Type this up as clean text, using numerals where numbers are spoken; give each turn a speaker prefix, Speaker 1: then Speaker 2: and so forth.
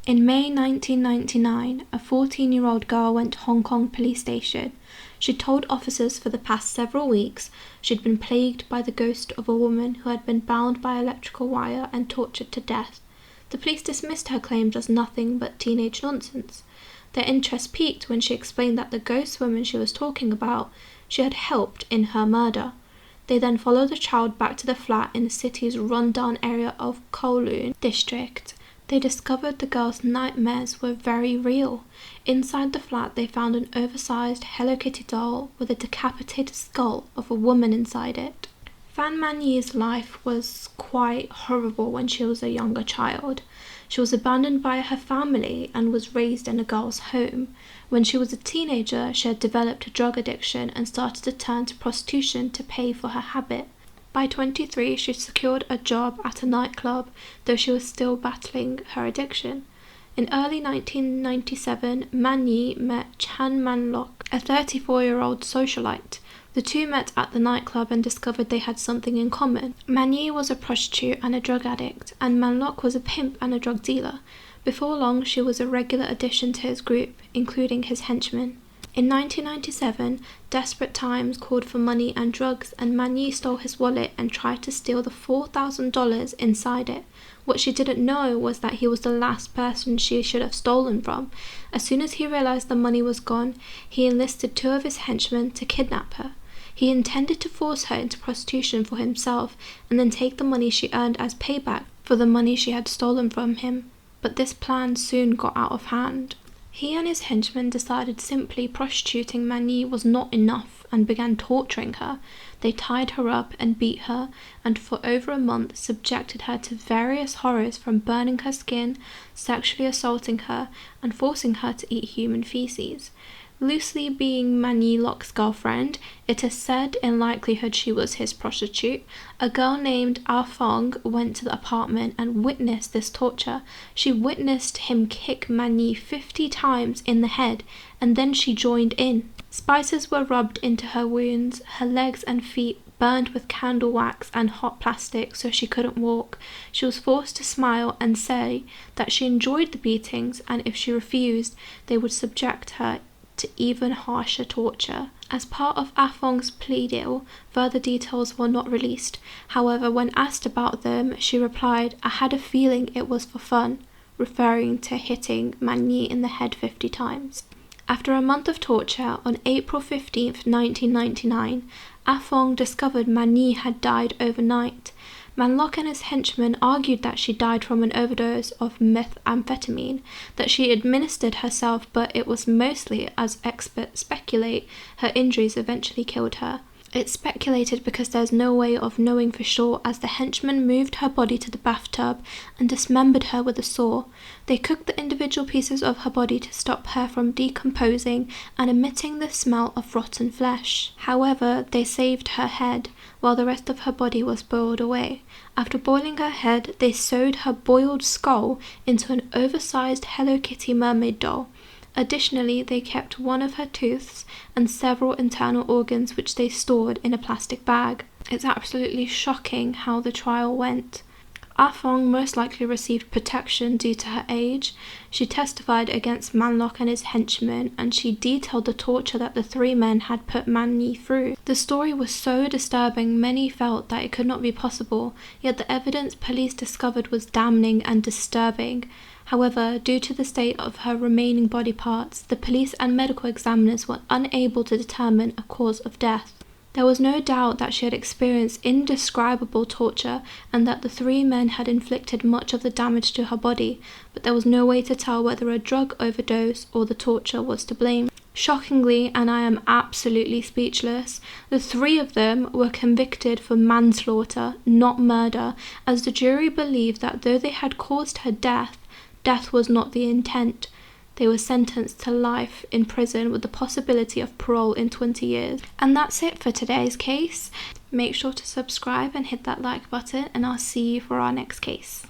Speaker 1: In May 1999, a 14-year-old girl went to Hong Kong police station. She told officers for the past several weeks she'd been plagued by the ghost of a woman who had been bound by electrical wire and tortured to death. The police dismissed her claims as nothing but teenage nonsense. Their interest peaked when she explained that the ghost woman she was talking about, she had helped in her murder. They then followed the child back to the flat in the city's run-down area of Kowloon district. They discovered the girl's nightmares were very real. Inside the flat they found an oversized Hello Kitty doll with a decapitated skull of a woman inside it. Fan Man-yi's life was quite horrible when she was a younger child. She was abandoned by her family and was raised in a girl's home. When she was a teenager, she had developed a drug addiction and started to turn to prostitution to pay for her habit. By 23, she secured a job at a nightclub, though she was still battling her addiction. In early 1997, Man-yi met Chan Man-lok, a 34-year-old socialite. The two met at the nightclub and discovered they had something in common. Man-yi was a prostitute and a drug addict, and Man-lok was a pimp and a drug dealer. Before long, she was a regular addition to his group, including his henchmen. In 1997, desperate times called for money and drugs, and Man-yi stole his wallet and tried to steal the $4,000 inside it. What she didn't know was that he was the last person she should have stolen from. As soon as he realized the money was gone, he enlisted two of his henchmen to kidnap her. He intended to force her into prostitution for himself and then take the money she earned as payback for the money she had stolen from him. But this plan soon got out of hand. He and his henchmen decided simply prostituting Man-yi was not enough and began torturing her. They tied her up and beat her, and for over a month subjected her to various horrors, from burning her skin, sexually assaulting her, and forcing her to eat human feces. Loosely being Man-yi-lok's girlfriend, it is said, in likelihood she was his prostitute, a girl named Ah-fong went to the apartment and witnessed this torture. She witnessed him kick Man-yi 50 times in the head, and then she joined in. Spices were rubbed into her wounds, her legs and feet burned with candle wax and hot plastic so she couldn't walk. She was forced to smile and say that she enjoyed the beatings, and if she refused, they would subject her to even harsher torture. As part of Ah-fong's plea deal, further details were not released. However, when asked about them, she replied, "I had a feeling it was for fun," referring to hitting Man-yi in the head 50 times. After a month of torture, on April 15, 1999, Ah-fong discovered Man-yi had died overnight. Man-lok and his henchmen argued that she died from an overdose of methamphetamine that she administered herself, but it was mostly, as experts speculate, her injuries eventually killed her. It's speculated because there's no way of knowing for sure, as the henchmen moved her body to the bathtub and dismembered her with a saw. They cooked the individual pieces of her body to stop her from decomposing and emitting the smell of rotten flesh. However, they saved her head, while the rest of her body was boiled away. After boiling her head, they sewed her boiled skull into an oversized Hello Kitty mermaid doll. Additionally, they kept one of her tooths and several internal organs, which they stored in a plastic bag. It's absolutely shocking how the trial went. Ah-fong most likely received protection due to her age. She testified against Man-lok and his henchmen, and she detailed the torture that the three men had put Man-yi through. The story was so disturbing many felt that it could not be possible, yet the evidence police discovered was damning and disturbing. However, due to the state of her remaining body parts, the police and medical examiners were unable to determine a cause of death. There was no doubt that she had experienced indescribable torture and that the three men had inflicted much of the damage to her body, but there was no way to tell whether a drug overdose or the torture was to blame. Shockingly, and I am absolutely speechless, the three of them were convicted for manslaughter, not murder, as the jury believed that though they had caused her death, death was not the intent. They were sentenced to life in prison with the possibility of parole in 20 years. And that's it for today's case. Make sure to subscribe and hit that like button, and I'll see you for our next case.